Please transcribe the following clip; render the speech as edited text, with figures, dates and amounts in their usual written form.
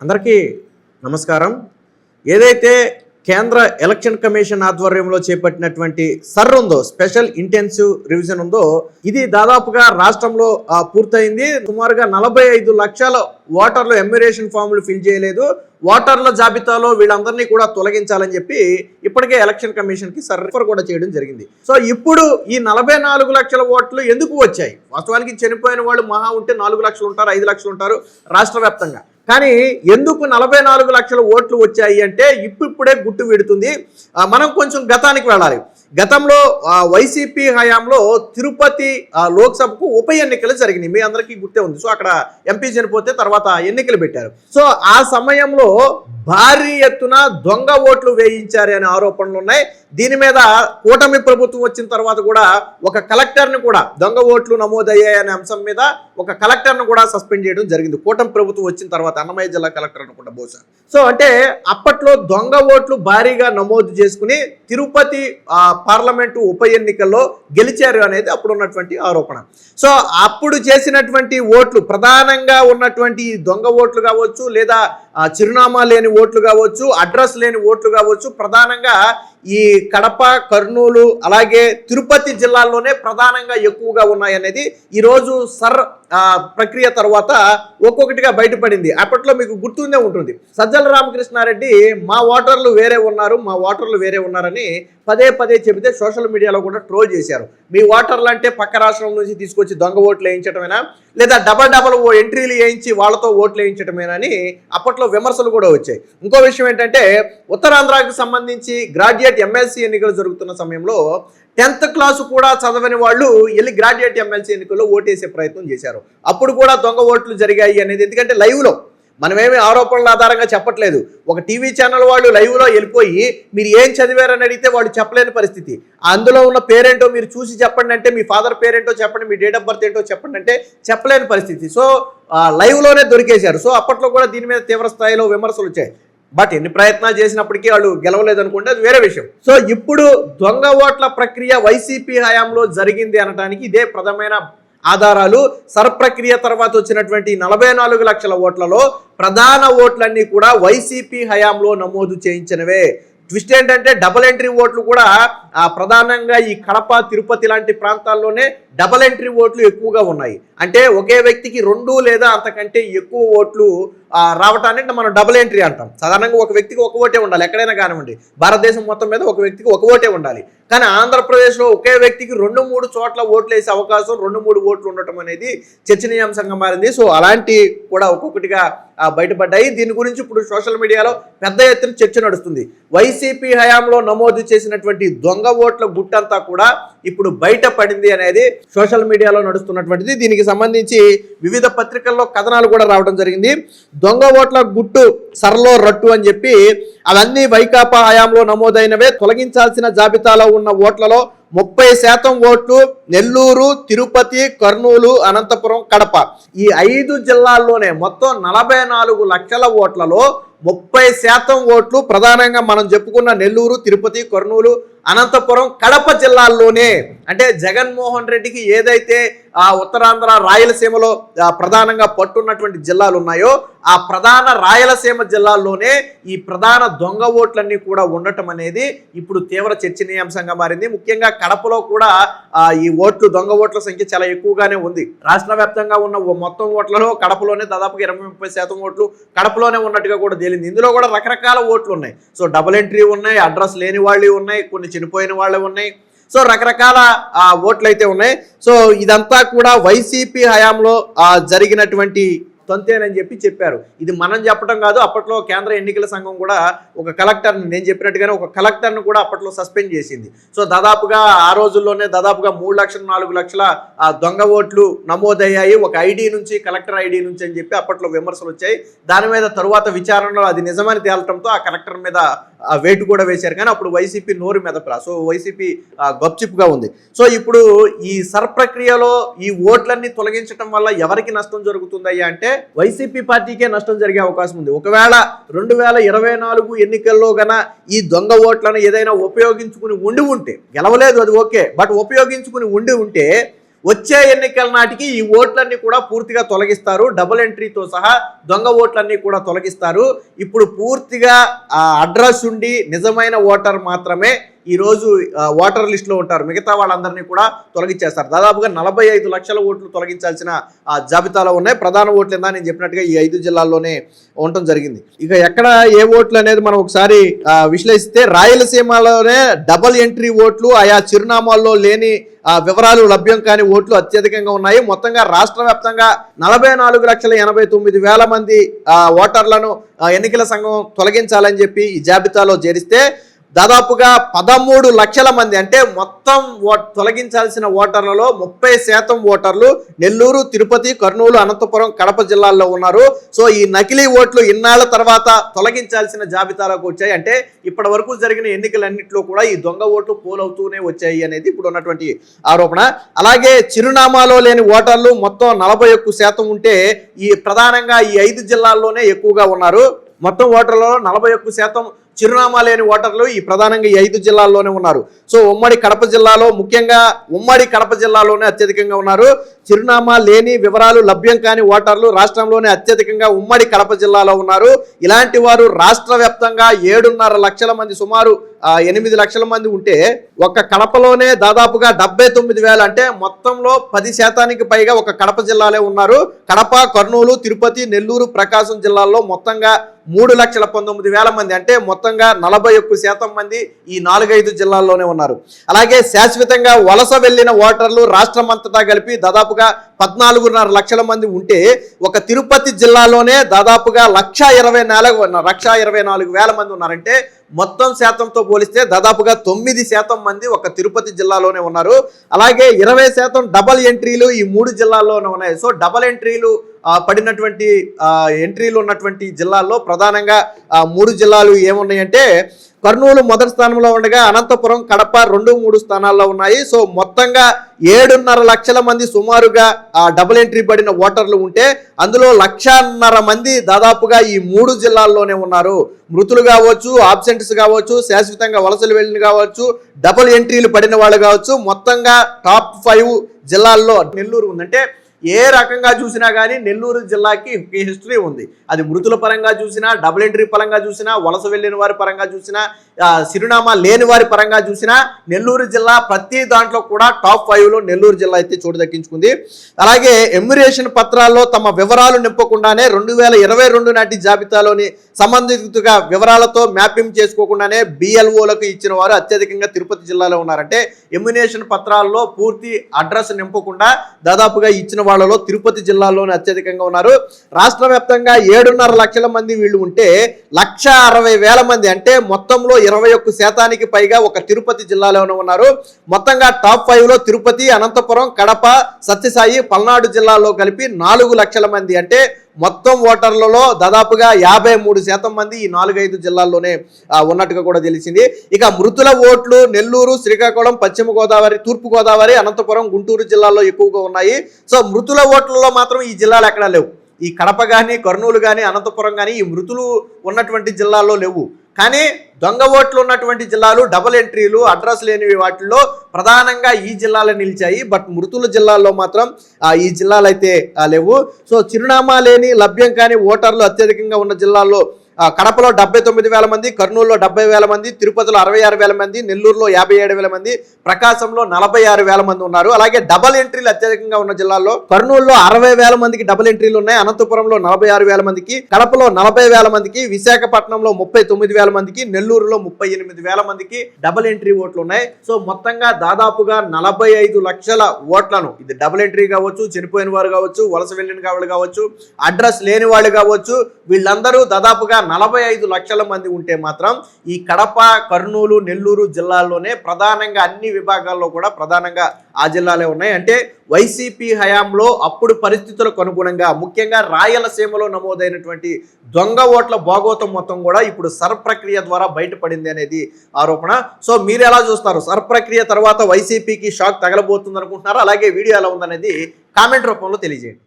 అందరికీ నమస్కారం. ఏదైతే కేంద్ర ఎలక్షన్ కమిషన్ ఆధ్వర్యంలో చేపట్టినటువంటి సర్ ఉందో, స్పెషల్ ఇంటెన్సివ్ రివిజన్ ఉందో, ఇది దాదాపుగా రాష్ట్రంలో పూర్తయింది. సుమారుగా 45 లక్షల ఓటర్లు ఎమ్యూరేషన్ ఫామ్లు ఫిల్ చేయలేదు. ఓటర్ల జాబితాలో వీళ్ళందరినీ కూడా తొలగించాలని చెప్పి ఇప్పటికే ఎలక్షన్ కమిషన్కి సర్ఫర్ కూడా చేయడం జరిగింది. సో ఇప్పుడు ఈ 44 లక్షల ఓట్లు ఎందుకు వచ్చాయి? వాస్తవానికి చనిపోయిన వాళ్ళు మహా ఉంటే 4 లక్షలు ఉంటారు, 5 లక్షలు ఉంటారు రాష్ట్ర వ్యాప్తంగా. కానీ ఎందుకు 44 లక్షల ఓట్లు వచ్చాయి అంటే ఇప్పుడే గుట్టు విడుతుంది. మనం కొంచెం గతానికి వెళ్ళాలి. గతంలో వైసీపీ హయాంలో తిరుపతి లోక్సభకు ఉప ఎన్నికలు జరిగినాయి, మీ అందరికీ గుర్తే ఉంది. సో అక్కడ ఎంపీ చనిపోతే తర్వాత ఎన్నికలు పెట్టారు. సో ఆ సమయంలో భారీ ఎత్తున దొంగ ఓట్లు వేయించారు అనే ఆరోపణలు ఉన్నాయి. దీని మీద కూటమి ప్రభుత్వం వచ్చిన తర్వాత కూడా ఒక కలెక్టర్ని కూడా దొంగ ఓట్లు నమోదయ్యాయనే అంశం మీద ఒక కలెక్టర్ను కూడా సస్పెండ్ చేయడం జరిగింది. కూటమి ప్రభుత్వం వచ్చిన తర్వాత అన్నమయ్య జిల్లా కలెక్టర్ అనుకుంటా బహుశా. సో అంటే అప్పట్లో దొంగ ఓట్లు భారీగా నమోదు చేసుకుని తిరుపతి పార్లమెంటు ఉప ఎన్నికల్లో గెలిచారు అనేది అప్పుడు ఉన్నటువంటి ఆరోపణ. సో అప్పుడు చేసినటువంటి ఓట్లు ప్రధానంగా ఉన్నటువంటి దొంగ ఓట్లు కావచ్చు, లేదా చిరునామా లేని ఓట్లు కావచ్చు, అడ్రస్ లేని ఓట్లు కావచ్చు, ప్రధానంగా ఈ కడప, కర్నూలు అలాగే తిరుపతి జిల్లాల్లోనే ప్రధానంగా ఎక్కువగా ఉన్నాయనేది ఈరోజు ప్రక్రియ తర్వాత ఒక్కొక్కటిగా బయటపడింది. అప్పట్లో మీకు గుర్తుండే ఉంటుంది, సజ్జల రామకృష్ణారెడ్డి మా ఓటర్లు వేరే ఉన్నారని పదే చెబితే సోషల్ మీడియాలో కూడా ట్రోల్ చేశారు. మీ ఓటర్లు అంటే పక్క రాష్ట్రం నుంచి తీసుకొచ్చి దొంగ ఓట్లు వేయించడమేనా, లేదా డబల్ ఎంట్రీలు వేయించి వాళ్ళతో ఓట్లు వేయించడమేనా అని అప్పట్లో విమర్శలు కూడా వచ్చాయి. ఇంకో విషయం ఏంటంటే, ఉత్తరాంధ్రకు సంబంధించి గ్రాడ్యుయేట్ ఎమ్మెల్సీ ఎన్నికలు జరుగుతున్న సమయంలో 10th క్లాసు కూడా చదవని వాళ్ళు వెళ్ళి గ్రాడ్యుయేట్ ఎమ్మెల్సీ ఎన్నికల్లో ఓటేసే ప్రయత్నం చేశారు. అప్పుడు కూడా దొంగ ఓట్లు జరిగాయి అనేది, ఎందుకంటే లైవ్లో మనమేమి ఆరోపణల ఆధారంగా చెప్పట్లేదు. ఒక టీవీ ఛానల్ వాళ్ళు లైవ్లో వెళ్ళిపోయి మీరు ఏం చదివారని అడిగితే వాళ్ళు చెప్పలేని పరిస్థితి. అందులో ఉన్న పేరేంటో మీరు చూసి చెప్పండి అంటే, మీ ఫాదర్ పేరేంటో చెప్పండి, మీ డేట్ ఆఫ్ బర్త్ ఏంటో చెప్పండి అంటే చెప్పలేని పరిస్థితి. సో లైవ్లోనే దొరికేశారు. సో అప్పట్లో కూడా దీని మీద తీవ్ర స్థాయిలో విమర్శలు వచ్చాయి. బట్ ఎన్ని ప్రయత్నాలు చేసినప్పటికీ వాళ్ళు గెలవలేదనుకుంటే అది వేరే విషయం. సో ఇప్పుడు దొంగ ఓట్ల ప్రక్రియ వైసీపీ హయాంలో జరిగింది అనడానికి ఇదే ప్రధానమైన ఆధారాలు. ప్రక్రియ తర్వాత వచ్చినటువంటి 44 లక్షల ఓట్లలో ప్రధాన ఓట్లన్నీ కూడా వైసీపీ హయాంలో నమోదు చేయించినవే. ట్విస్ట్ ఏంటంటే డబుల్ ఎంట్రీ ఓట్లు కూడా ప్రధానంగా ఈ కడప, తిరుపతి లాంటి ప్రాంతాల్లోనే డబుల్ ఎంట్రీ ఓట్లు ఎక్కువగా ఉన్నాయి. అంటే ఒకే వ్యక్తికి 2 లేదా అంతకంటే ఎక్కువ ఓట్లు రావటానికి మనం డబుల్ ఎంట్రీ అంటాం. సాధారణంగా ఒక వ్యక్తికి ఒక ఓటే ఉండాలి, ఎక్కడైనా కానివ్వండి. భారతదేశం మొత్తం మీద ఒక వ్యక్తికి ఒక ఓటే ఉండాలి. కానీ ఆంధ్రప్రదేశ్లో ఒకే వ్యక్తికి 2-3 చోట్ల ఓట్లు వేసే అవకాశం, 2-3 ఓట్లు ఉండటం అనేది చర్చనీయాంశంగా మారింది. సో అలాంటి కూడా ఒక్కొక్కటిగా బయటపడ్డాయి. దీని గురించి ఇప్పుడు సోషల్ మీడియాలో పెద్ద ఎత్తున చర్చ నడుస్తుంది. వైసీపీ హయాంలో నమోదు చేసినటువంటి దొంగ ఓట్ల గుట్టంతా కూడా ఇప్పుడు బయటపడింది అనేది సోషల్ మీడియాలో నడుస్తున్నటువంటిది. దీనికి సంబంధించి వివిధ పత్రికల్లో కథనాలు కూడా రావడం జరిగింది. దొంగ ఓట్ల గుట్టు సర్లో రట్టు అని చెప్పి అవన్నీ వైకాపా హయాంలో నమోదైనవే. తొలగించాల్సిన జాబితాలో ఉన్న ఓట్లలో 30% ఓట్లు నెల్లూరు, తిరుపతి, కర్నూలు, అనంతపురం, కడప ఈ 5 జిల్లాల్లోనే మొత్తం 44 లక్షల ఓట్లలో 30% ఓట్లు ప్రధానంగా మనం చెప్పుకున్న నెల్లూరు, తిరుపతి, కర్నూలు, అనంతపురం, కడప జిల్లాల్లోనే. అంటే జగన్మోహన్ రెడ్డికి ఏదైతే ఉత్తరాంధ్ర, రాయలసీమలో ప్రధానంగా పట్టున్నటువంటి జిల్లాలు ఉన్నాయో ఆ ప్రధాన రాయలసీమ జిల్లాల్లోనే ఈ ప్రధాన దొంగ ఓట్లన్నీ కూడా ఉండటం అనేది ఇప్పుడు తీవ్ర చర్చనీయాంశంగా మారింది. ముఖ్యంగా కడపలో కూడా ఈ దొంగ ఓట్ల సంఖ్య చాలా ఎక్కువగానే ఉంది. రాష్ట్ర వ్యాప్తంగా ఉన్న మొత్తం ఓట్లలో కడపలోనే దాదాపుగా 20-30% ఓట్లు కడపలోనే ఉన్నట్టుగా కూడా తేలింది. ఇందులో కూడా రకరకాల ఓట్లు ఉన్నాయి. సో డబుల్ ఎంట్రీ ఉన్నాయి, అడ్రస్ లేని వాళ్ళు ఉన్నాయి, కొన్ని చనిపోయిన వాళ్ళే ఉన్నాయి. సో రకరకాల ఓట్లు అయితే ఉన్నాయి. సో ఇదంతా కూడా వైసీపీ హయాంలో జరిగినటువంటి తంతేనని చెప్పారు. ఇది మనం చెప్పడం కాదు, అప్పట్లో కేంద్ర ఎన్నికల సంఘం కూడా ఒక కలెక్టర్ని, నేను చెప్పినట్టుగానే ఒక కలెక్టర్ను కూడా అప్పట్లో సస్పెండ్ చేసింది. సో దాదాపుగా ఆ రోజుల్లోనే దాదాపుగా 3-4 లక్షల దొంగ ఓట్లు నమోదయ్యాయి, ఒక ఐడి నుంచి, కలెక్టర్ ఐడి నుంచి అని చెప్పి అప్పట్లో విమర్శలు వచ్చాయి. దాని మీద తరువాత విచారణలో అది నిజమని తేలటంతో ఆ కలెక్టర్ మీద వేటు కూడా వేశారు. కానీ అప్పుడు వైసీపీ నోరు మెదపరా. సో వైసీపీ గప్చిప్గా ఉంది. సో ఇప్పుడు ఈ ప్రక్రియలో ఈ ఓట్లన్నీ తొలగించడం వల్ల ఎవరికి నష్టం జరుగుతుందయ్యా అంటే వైసీపీ పార్టీకే నష్టం జరిగే అవకాశం ఉంది. ఒకవేళ 2024 ఎన్నికల్లో గన ఈ దొంగ ఓట్లను ఏదైనా ఉపయోగించుకుని ఉండి ఉంటే, గెలవలేదు అది ఓకే, బట్ ఉపయోగించుకుని ఉండి ఉంటే వచ్చే ఎన్నికల నాటికి ఈ ఓట్లన్నీ కూడా పూర్తిగా తొలగిస్తారు, డబుల్ ఎంట్రీతో సహా దొంగ ఓట్లన్నీ కూడా తొలగిస్తారు. ఇప్పుడు పూర్తిగా అడ్రస్ ఉండి నిజమైన ఓటర్ మాత్రమే ఈరోజు ఓటర్ లిస్టులో ఉంటారు. మిగతా వాళ్ళందరినీ కూడా తొలగించేస్తారు. దాదాపుగా 45 లక్షల ఓట్లు తొలగించాల్సిన జాబితాలో ఉన్నాయి. ప్రధాన ఓట్లు ఏందా నేను చెప్పినట్టుగా ఈ 5 జిల్లాల్లోనే ఉండటం జరిగింది. ఇక ఎక్కడ ఏ ఓట్లు అనేది మనం ఒకసారి విశ్లేషిస్తే రాయలసీమలోనే డబల్ ఎంట్రీ ఓట్లు, ఆయా చిరునామాల్లో లేని వివరాలు లభ్యం కాని ఓట్లు అత్యధికంగా ఉన్నాయి. మొత్తంగా రాష్ట్ర వ్యాప్తంగా 44,89,000 మంది ఓటర్లను ఎన్నికల సంఘం తొలగించాలని చెప్పి ఈ జాబితాలో చేరిస్తే దాదాపుగా 13 లక్షల మంది అంటే మొత్తం తొలగించాల్సిన ఓటర్లలో 30% ఓటర్లు నెల్లూరు, తిరుపతి, కర్నూలు, అనంతపురం, కడప జిల్లాల్లో ఉన్నారు. సో ఈ నకిలీ ఓట్లు ఇన్నాళ్ల తర్వాత తొలగించాల్సిన జాబితాలోకి వచ్చాయి. అంటే ఇప్పటి వరకు జరిగిన ఎన్నికలన్నింటిలో కూడా ఈ దొంగ ఓట్లు పోలవుతూనే వచ్చాయి అనేది ఇప్పుడు ఉన్నటువంటి ఆరోపణ. అలాగే చిరునామాలో లేని ఓటర్లు మొత్తం 41% ఉంటే ఈ ప్రధానంగా ఈ 5 జిల్లాల్లోనే ఎక్కువగా ఉన్నారు. మొత్తం ఓటర్లలో 41% చిరునామా లేని ఓటర్లు ఈ ప్రధానంగా ఈ 5 జిల్లాల్లోనే ఉన్నారు. సో ఉమ్మడి కడప జిల్లాలో ముఖ్యంగా ఉమ్మడి కడప జిల్లాలోనే అత్యధికంగా ఉన్నారు. చిరునామా లేని వివరాలు లభ్యం కాని ఓటర్లు రాష్ట్రంలోనే అత్యధికంగా ఉమ్మడి కడప జిల్లాలో ఉన్నారు. ఇలాంటి వారు రాష్ట్ర వ్యాప్తంగా 7.5 లక్షల మంది, సుమారు 8 లక్షల మంది ఉంటే ఒక కడపలోనే దాదాపుగా 79,000 అంటే మొత్తంలో 10% పైగా ఒక కడప జిల్లాలే ఉన్నారు. కడప, కర్నూలు, తిరుపతి, నెల్లూరు, ప్రకాశం జిల్లాల్లో మొత్తంగా 3,19,000 మంది అంటే మొత్తంగా 41% మంది ఈ 4-5 జిల్లాల్లోనే ఉన్నారు. అలాగే శాశ్వతంగా వలస వెళ్లిన ఓటర్లు రాష్ట్రం అంతటా కలిపి దాదాపుగా 14.5 లక్షల మంది ఉంటే ఒక తిరుపతి జిల్లాలోనే దాదాపుగా 1,24,000 మంది ఉన్నారంటే మొత్తం శాతంతో పోలిస్తే దాదాపుగా 9% మంది ఒక తిరుపతి జిల్లాలోనే ఉన్నారు. అలాగే 20% డబల్ ఎంట్రీలు ఈ 3 జిల్లాల్లోనే ఉన్నాయి. సో డబల్ ఎంట్రీలు పడినటువంటి ఎంట్రీలు ఉన్నటువంటి జిల్లాల్లో ప్రధానంగా 3 జిల్లాలు ఏమున్నాయంటే కర్నూలు మొదటి స్థానంలో ఉండగా అనంతపురం, కడప 2-3 స్థానాల్లో ఉన్నాయి. సో మొత్తంగా 7.5 లక్షల మంది సుమారుగా డబుల్ ఎంట్రీ పడిన ఓటర్లు ఉంటే అందులో 1,50,000 మంది దాదాపుగా ఈ 3 జిల్లాల్లోనే ఉన్నారు. మృతులు కావచ్చు, ఆబ్సెంట్స్ కావచ్చు, శాశ్వతంగా వలసలు వెళ్ళిన కావచ్చు, డబుల్ ఎంట్రీలు పడిన వాళ్ళు కావచ్చు, మొత్తంగా టాప్ 5 జిల్లాల్లో నెల్లూరు ఉందంటే ఏ రకంగా చూసినా కానీ నెల్లూరు జిల్లాకి హిస్టరీ ఉంది. అది మృతుల పరంగా చూసినా, డబుల్ ఎంట్రీ పరంగా చూసినా, వలస వెళ్ళిన వారి పరంగా చూసినా, చిరునామా లేని వారి పరంగా చూసినా నెల్లూరు జిల్లా ప్రతి దాంట్లో కూడా టాప్ 5లో నెల్లూరు జిల్లా అయితే చోటు దక్కించుకుంది. అలాగే ఎమ్యురేషన్ పత్రాల్లో తమ వివరాలు నింపకుండానే 2022 నాటి జాబితాలోని సంబంధితుగా వివరాలతో మ్యాపింగ్ చేసుకోకుండానే బిఎల్ఓలకు ఇచ్చిన వారు అత్యధికంగా తిరుపతి జిల్లాలో ఉన్నారంటే ఎమ్యునేషన్ పత్రాల్లో పూర్తి అడ్రస్ నింపకుండా దాదాపుగా ఇచ్చిన వాళ్ళలో తిరుపతి జిల్లాలోనే అత్యధికంగా ఉన్నారు. రాష్ట్ర వ్యాప్తంగా 7.5 లక్షల మంది వీళ్ళు ఉంటే 1,60,000 మంది అంటే మొత్తంలో 21% పైగా ఒక తిరుపతి జిల్లాలోనే ఉన్నారు. మొత్తంగా టాప్ 5లో తిరుపతి, అనంతపురం, కడప, సత్యసాయి, పల్నాడు జిల్లాలో కలిపి 4 లక్షల మంది అంటే మొత్తం ఓటర్లలో దాదాపుగా 53% మంది ఈ 4-5 జిల్లాల్లోనే ఉన్నట్టుగా కూడా తెలిసింది. ఇక మృతుల ఓట్లు నెల్లూరు, శ్రీకాకుళం, పశ్చిమ గోదావరి, తూర్పు గోదావరి, అనంతపురం, గుంటూరు జిల్లాల్లో ఎక్కువగా ఉన్నాయి. సో మృతుల ఓట్లలో మాత్రం ఈ జిల్లాలు ఎక్కడా లేవు. ఈ కడప కానీ, కర్నూలు కానీ, అనంతపురం కానీ ఈ మృతులు ఉన్నటువంటి జిల్లాల్లో లేవు. కానీ దొంగ ఓట్లు ఉన్నటువంటి జిల్లాలు, డబుల్ ఎంట్రీలు, అడ్రస్ లేనివి వాటిల్లో ప్రధానంగా ఈ జిల్లాలు నిలిచాయి. బట్ మృతుల జిల్లాల్లో మాత్రం ఈ జిల్లాలు అయితే లేవు. సో చిరునామా లేని లభ్యం కాని ఓటర్లు అత్యధికంగా ఉన్న జిల్లాల్లో కడపలో 79,000 మంది, కర్నూలులో 70,000 మంది, తిరుపతిలో 66,000 మంది, నెల్లూరులో 57,000 మంది, ప్రకాశంలో 46,000 మంది ఉన్నారు. అలాగే డబల్ ఎంట్రీలు అత్యధికంగా ఉన్న జిల్లాల్లో కర్నూలులో 60,000 మందికి డబల్ ఎంట్రీలు ఉన్నాయి, అనంతపురంలో 46,000 మందికి, కడపలో 40,000 మందికి, విశాఖపట్నంలో 39,000 మందికి, నెల్లూరులో 38,000 మందికి డబల్ ఎంట్రీ ఓట్లు ఉన్నాయి. సో మొత్తంగా దాదాపుగా 45 లక్షల ఓట్లను, ఇది డబల్ ఎంట్రీ కావచ్చు, చనిపోయిన వారు కావచ్చు, వలస వెళ్ళిన వాళ్ళు కావచ్చు, అడ్రస్ లేని వాళ్ళు కావచ్చు, వీళ్ళందరూ దాదాపుగా 45 లక్షల మంది ఉంటే మాత్రం ఈ కడప, కర్నూలు, నెల్లూరు జిల్లాల్లోనే ప్రధానంగా అన్ని విభాగాల్లో కూడా ప్రధానంగా ఆ జిల్లాలే ఉన్నాయి. అంటే వైసీపీ హయాంలో అప్పుడు పరిస్థితులకు అనుగుణంగా ముఖ్యంగా రాయలసీమలో నమోదైనటువంటి దొంగ ఓట్ల భోగోతం మొత్తం కూడా ఇప్పుడు సర్ ప్రక్రియ ద్వారా బయటపడింది అనేది ఆరోపణ. సో మీరు ఎలా చూస్తారు? సర్ ప్రక్రియ తర్వాత వైసీపీకి షాక్ తగలబోతుంది అనుకుంటున్నారా? అలాగే వీడియో ఎలా ఉందనేది కామెంట్ రూపంలో తెలియజేయండి.